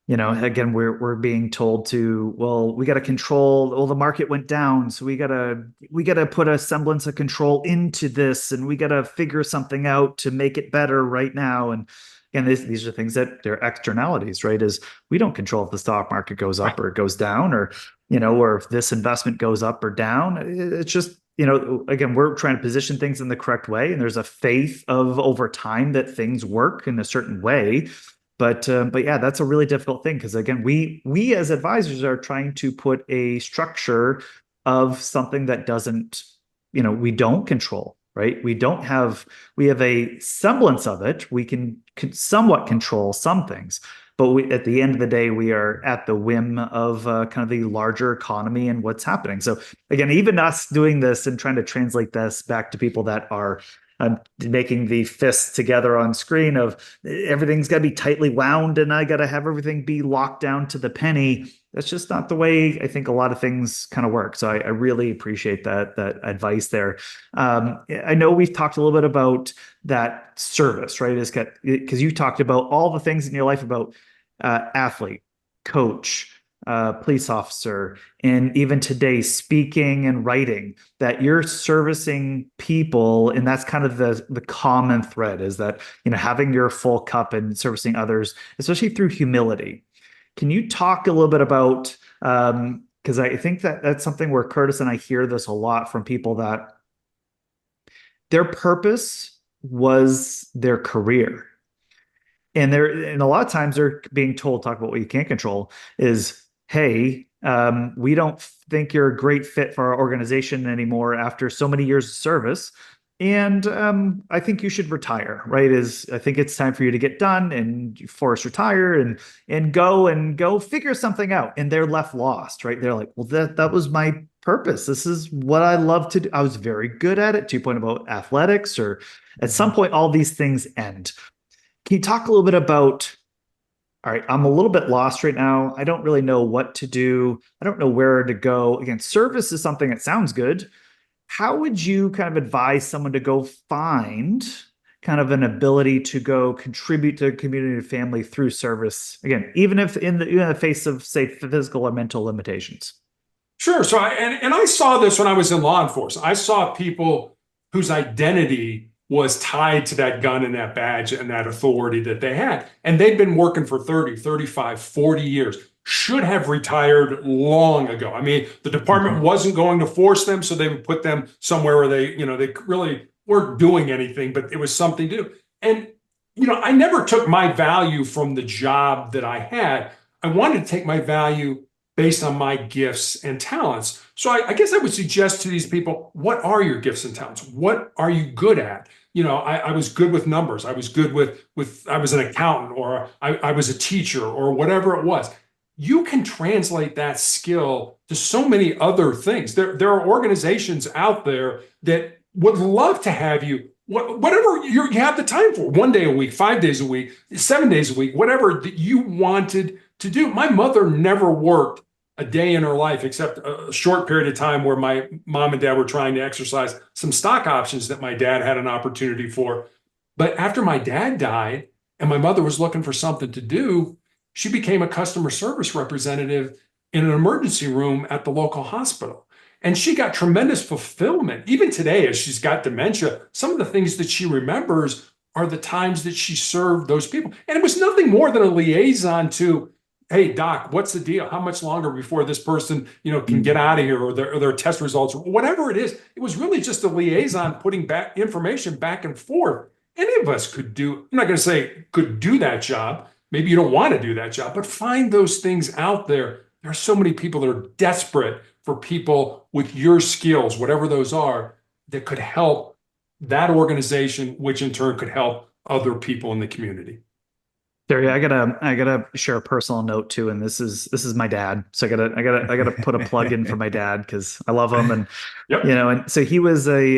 again, we're being told to, well, we got to control. Well, the market went down, so we gotta put a semblance of control into this, and we got to figure something out to make it better right now. And these are things that they're externalities, right? Is we don't control if the stock market goes up or it goes down, or or if this investment goes up or down. It's just, again, we're trying to position things in the correct way, and there's a faith of over time that things work in a certain way. But yeah, that's a really difficult thing because, again, we as advisors are trying to put a structure of something that doesn't, we don't control. Right? We have a semblance of it. We can somewhat control some things, but at the end of the day, we are at the whim of kind of the larger economy and what's happening. So again, even us doing this and trying to translate this back to people that are making the fists together on screen of everything's got to be tightly wound and I got to have everything be locked down to the penny. That's just not the way I think a lot of things kind of work. So I really appreciate that advice there. I know we've talked a little bit about that service, right? Because you talked about all the things in your life about athlete, coach, police officer, and even today, speaking and writing, that you're servicing people. And that's kind of the common thread is that, having your full cup and servicing others, especially through humility. Can you talk a little bit about, because I think that's something where Curtis and I hear this a lot from people that their purpose was their career. And a lot of times they're being told, talk about what you can't control is, hey, we don't think you're a great fit for our organization anymore after so many years of service. And I think you should retire, right? I think it's time for you to get done and force retire and go figure something out. And they're left lost, right? They're like, well, that was my purpose. This is what I love to do. I was very good at it. To your point about athletics, or at some point, all these things end. Can you talk a little bit about, all right, I'm a little bit lost right now. I don't really know what to do. I don't know where to go. Again, service is something that sounds good. How would you kind of advise someone to go find kind of an ability to go contribute to community and family through service? Again, even if in the face of, say, physical or mental limitations. Sure. So I saw this when I was in law enforcement. I saw people whose identity was tied to that gun and that badge and that authority that they had. And they'd been working for 30, 35, 40 years, should have retired long ago. I mean, the department wasn't going to force them, so they would put them somewhere where they really weren't doing anything, but it was something to do. And, I never took my value from the job that I had. I wanted to take my value based on my gifts and talents. So I guess I would suggest to these people, what are your gifts and talents? What are you good at? I was good with numbers. I was good with I was an accountant, or I was a teacher, or whatever it was. You can translate that skill to so many other things. There are organizations out there that would love to have you, whatever you have the time for, 1 day a week, 5 days a week, 7 days a week, whatever that you wanted to do. My mother never worked a day in her life, except a short period of time where my mom and dad were trying to exercise some stock options that my dad had an opportunity for. But after my dad died and my mother was looking for something to do, she became a customer service representative in an emergency room at the local hospital. And she got tremendous fulfillment. Even today, as she's got dementia, some of the things that she remembers are the times that she served those people. And it was nothing more than a liaison to, hey, doc, what's the deal? How much longer before this person, can get out of here, or their test results, or whatever it is? It was really just a liaison putting back information back and forth. Any of us could do, I'm not going to say could do that job. Maybe you don't want to do that job, but find those things out there. There are so many people that are desperate for people with your skills, whatever those are, that could help that organization, which in turn could help other people in the community. Terry, I gotta share a personal note too, and this is my dad. So I gotta put a plug in for my dad because I love him, and Yep. and so he was a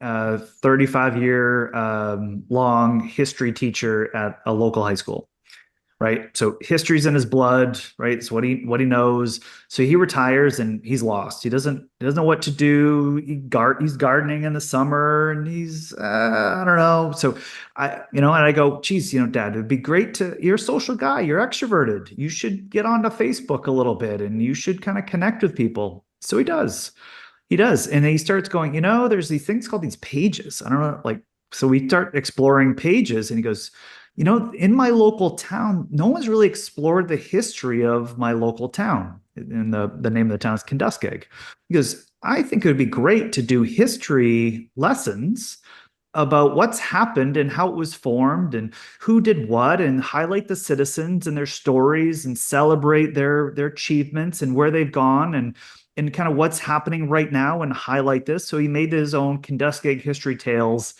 35-year long history teacher at a local high school. Right. So history's in his blood, right? It's what he knows. So he retires and he's lost. He doesn't know what to do. He's gardening in the summer and he's I don't know. So and I go, geez, Dad, it'd be great you're a social guy, you're extroverted. You should get onto Facebook a little bit and you should kind of connect with people. So he does. He does. And then he starts going, there's these things called these pages. I don't know, so we start exploring pages and he goes, in my local town, no one's really explored the history of my local town. And the name of the town is Kenduskeag. He goes, I think it would be great to do history lessons about what's happened and how it was formed and who did what, and highlight the citizens and their stories and celebrate their achievements and where they've gone and kind of what's happening right now and highlight this. So he made his own Kenduskeag History Tales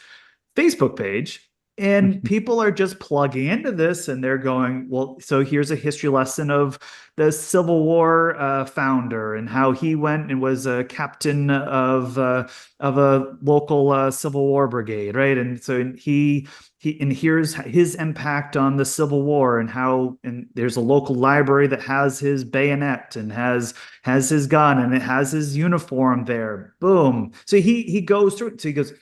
Facebook page. And people are just plugging into this and they're going, well, so here's a history lesson of the Civil War founder and how he went and was a captain of a local Civil War brigade, right? And so he and here's his impact on the Civil War and there's a local library that has his bayonet and has his gun and it has his uniform there. Boom. So he goes through it. So he goes,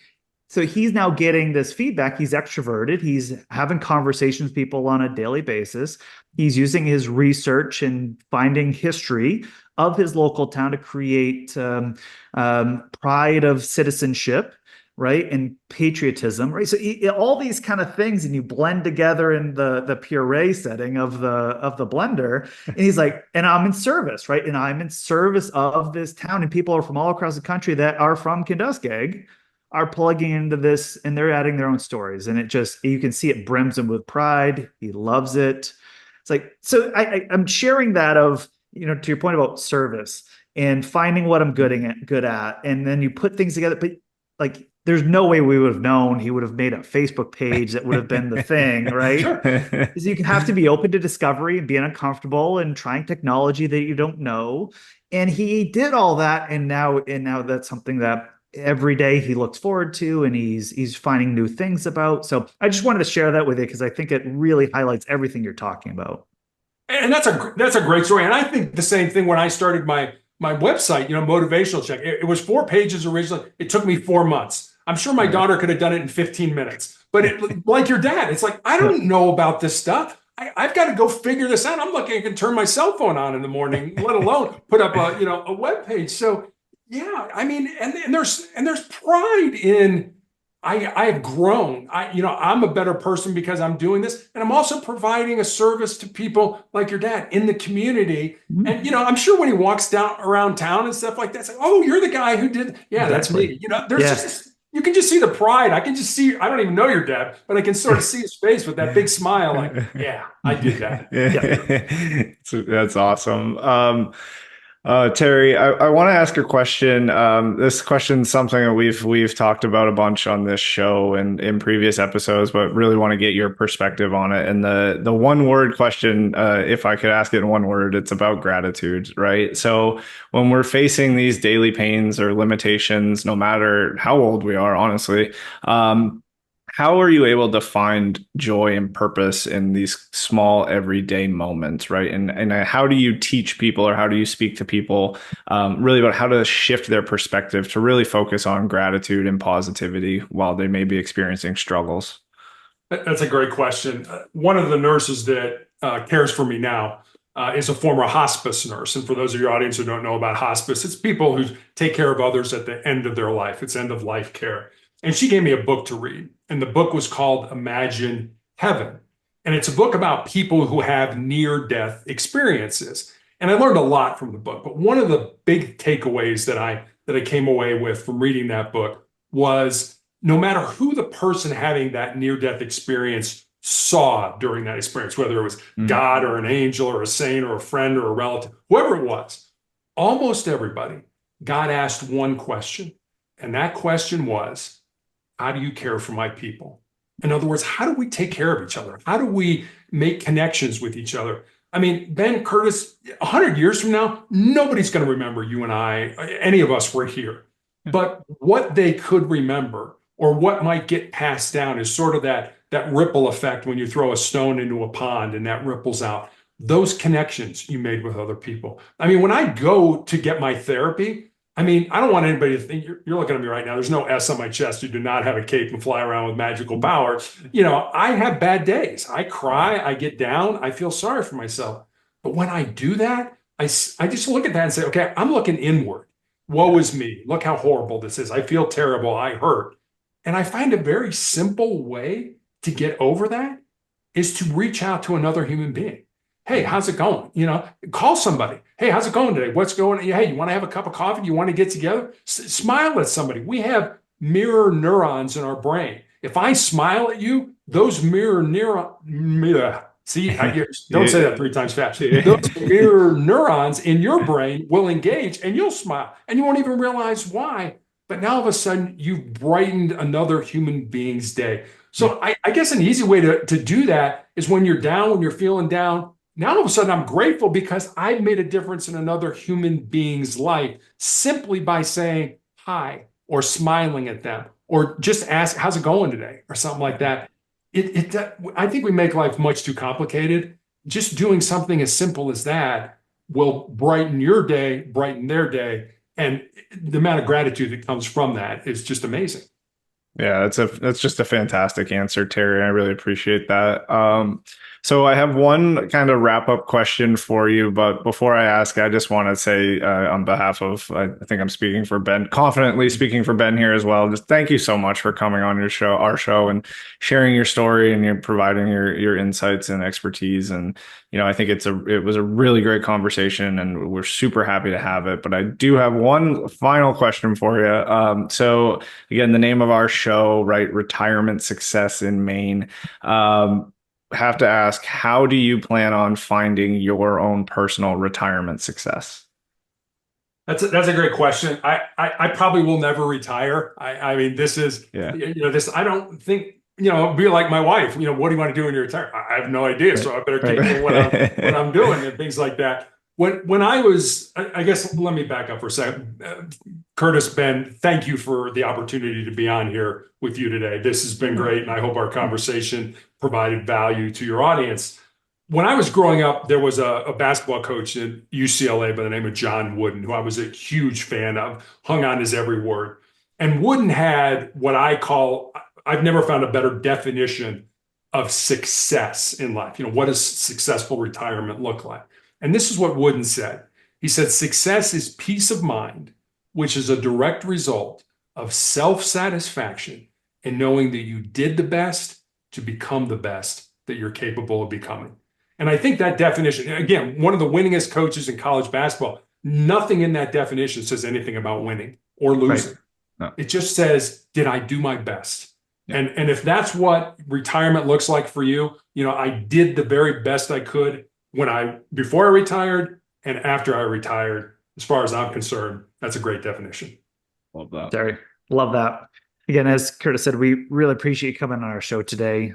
so he's now getting this feedback. He's extroverted. He's having conversations with people on a daily basis. He's using his research and finding history of his local town to create pride of citizenship, right? And patriotism, right? So all these kind of things, and you blend together in the puree setting of the blender. And he's like, and I'm in service, right? And I'm in service of this town, and people are from all across the country that are from Kenduskeag. are plugging into this and they're adding their own stories. And it just, you can see it brims him with pride. He loves it. It's like, so I'm sharing that of, to your point about service and finding what I'm good at. And then you put things together, but like, there's no way we would have known he would have made a Facebook page that would have been the thing, right? Sure. Because you have to be open to discovery and being uncomfortable and trying technology that you don't know. And he did all that, and now that's something that every day he looks forward to, and he's finding new things about. So I just wanted to share that with you because I think it really highlights everything you're talking about. And that's a great story. And I think the same thing when I started my website, motivational check. It was 4 pages originally. It took me 4 months. I'm sure my daughter could have done it in 15 minutes. But like your dad, it's like, I don't know about this stuff. I've got to go figure this out. I'm lucky I can turn my cell phone on in the morning, let alone put up a web page. So yeah, I mean, and there's pride in I have grown. I'm a better person because I'm doing this. And I'm also providing a service to people like your dad in the community. And, I'm sure when he walks down around town and stuff like that, it's like, oh, you're the guy who did. Yeah, that's me. There's just, you can just see the pride. I can just see, I don't even know your dad, but I can sort of see his face with that big smile. Like, yeah, I did that. Yeah. That's awesome. Terry, I want to ask a question. This question is something that we've talked about a bunch on this show and in previous episodes, but really want to get your perspective on it. And the one word question, if I could ask it in one word, it's about gratitude, right? So when we're facing these daily pains or limitations, no matter how old we are, honestly, how are you able to find joy and purpose in these small everyday moments, right? And how do you teach people, or how do you speak to people really about how to shift their perspective to really focus on gratitude and positivity while they may be experiencing struggles? That's a great question. One of the nurses that cares for me now is a former hospice nurse. And for those of your audience who don't know about hospice, it's people who take care of others at the end of their life. It's end of life care. And she gave me a book to read. And the book was called Imagine Heaven. And it's a book about people who have near-death experiences. And I learned a lot from the book. But one of the big takeaways that I came away with from reading that book was no matter who the person having that near-death experience saw during that experience, whether it was God or an angel or a saint or a friend or a relative, whoever it was, almost everybody, God asked one question. And that question was, how do you care for my people? In other words, how do we take care of each other? How do we make connections with each other? I mean, Ben, Curtis, 100 years from now, nobody's going to remember you and I, any of us were here. But what they could remember, or what might get passed down, is sort of that ripple effect when you throw a stone into a pond and that ripples out. Those connections you made with other people. I mean, when I go to get my therapy, I mean, I don't want anybody to think you're looking at me right now. There's no S on my chest. You do not have a cape and fly around with magical power. I have bad days. I cry. I get down. I feel sorry for myself. But when I do that, I just look at that and say, okay, I'm looking inward. Woe is me. Look how horrible this is. I feel terrible. I hurt. And I find a very simple way to get over that is to reach out to another human being. Hey, how's it going? Call somebody. Hey, how's it going today? What's going on? Hey, you want to have a cup of coffee? You want to get together? Smile at somebody. We have mirror neurons in our brain. If I smile at you, those mirror neurons, see, don't say that 3 times fast. Those mirror neurons in your brain will engage and you'll smile and you won't even realize why. But now all of a sudden you've brightened another human being's day. So I guess an easy way to do that is when you're down, when you're feeling down, now all of a sudden I'm grateful because I've made a difference in another human being's life simply by saying hi or smiling at them or just ask, how's it going today? Or something like that. I think we make life much too complicated. Just doing something as simple as that will brighten your day, brighten their day. And the amount of gratitude that comes from that is just amazing. Yeah, that's just a fantastic answer, Terry. I really appreciate that. So I have one kind of wrap up question for you, but before I ask, I just want to say on behalf of, I think I'm speaking for Ben, confidently speaking for Ben here as well. Just thank you so much for coming on our show, and sharing your story, and you're providing your insights and expertise. And I think it was a really great conversation, and we're super happy to have it. But I do have one final question for you. So again, the name of our show, right? Retirement Success in Maine. Have to ask, how do you plan on finding your own personal retirement success? That's a great question. I probably will never retire. I mean, this is, Yeah. this, I don't think, be like my wife, what do you want to do when you retire? I have no idea. Right. So I better keep doing what Right. I'm doing and things like that. When I was, I guess, let me back up for a second. Curtis, Ben, thank you for the opportunity to be on here with you today. This has been great. And I hope our conversation provided value to your audience. When I was growing up, there was a basketball coach at UCLA by the name of John Wooden, who I was a huge fan of, hung on his every word. And Wooden had what I've never found a better definition of success in life. What does successful retirement look like? And this is what Wooden said. He said, success is peace of mind, which is a direct result of self-satisfaction and knowing that you did the best to become the best that you're capable of becoming. And I think that definition, again, one of the winningest coaches in college basketball, nothing in that definition says anything about winning or losing. No. It just says, did I do my best? Yeah. And if that's what retirement looks like for you, I did the very best I could before I retired and after I retired. As far as I'm concerned, that's a great definition. Love that. Terry, love that. Again, as Curtis said, we really appreciate you coming on our show today.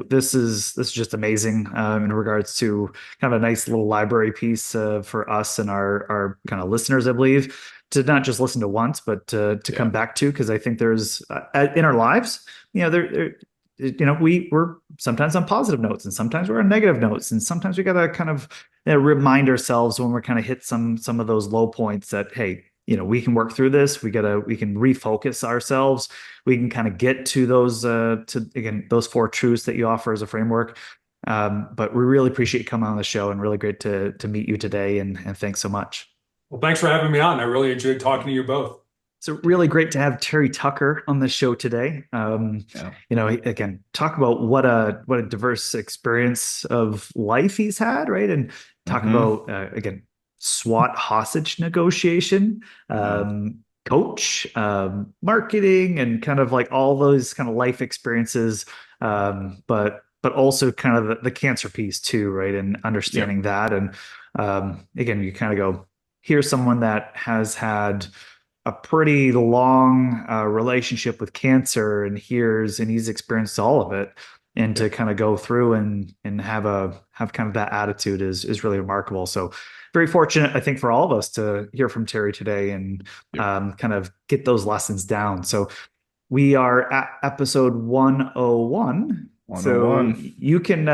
This is just amazing in regards to kind of a nice little library piece for us and our kind of listeners, I believe, to not just listen to once, but to come back to, because I think there's in our lives, we're sometimes on positive notes and sometimes we're on negative notes, and sometimes we got to kind of remind ourselves when we're kind of hit some of those low points that, hey, we can work through this. We can refocus ourselves. We can kind of get to those, those four truths that you offer as a framework. But we really appreciate you coming on the show, and really great to meet you today. And thanks so much. Well, thanks for having me on. I really enjoyed talking to you both. So really great to have Terry Tucker on the show today. Again, talk about what a diverse experience of life he's had, right? And talk about, again, SWAT hostage negotiation, coach, marketing, and kind of like all those kind of life experiences, but also kind of the cancer piece too, right? And understanding that. And again, you kind of go, here's someone that has had a pretty long relationship with cancer, and he's experienced all of it. And to kind of go through and have kind of that attitude is really remarkable. So very fortunate, I think, for all of us to hear from Terry today and kind of get those lessons down. So we are at episode 101. So you can,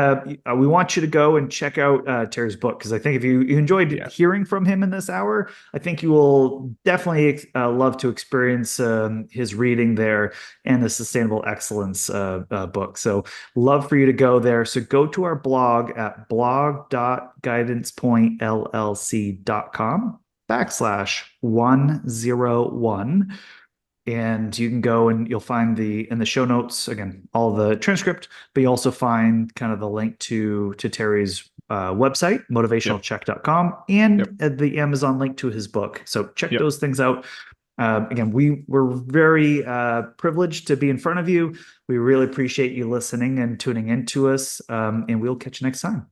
we want you to go and check out Terry's book, because I think if you enjoyed hearing from him in this hour, I think you will definitely love to experience his reading there and the Sustainable Excellence book. So love for you to go there. So go to our blog at blog.guidancepointllc.com/101. And you can go and you'll find in the show notes, again, all the transcript, but you also find kind of the link to Terry's website, motivationalcheck.com, and the Amazon link to his book. So check those things out. Again, we're very privileged to be in front of you. We really appreciate you listening and tuning in to us. And we'll catch you next time.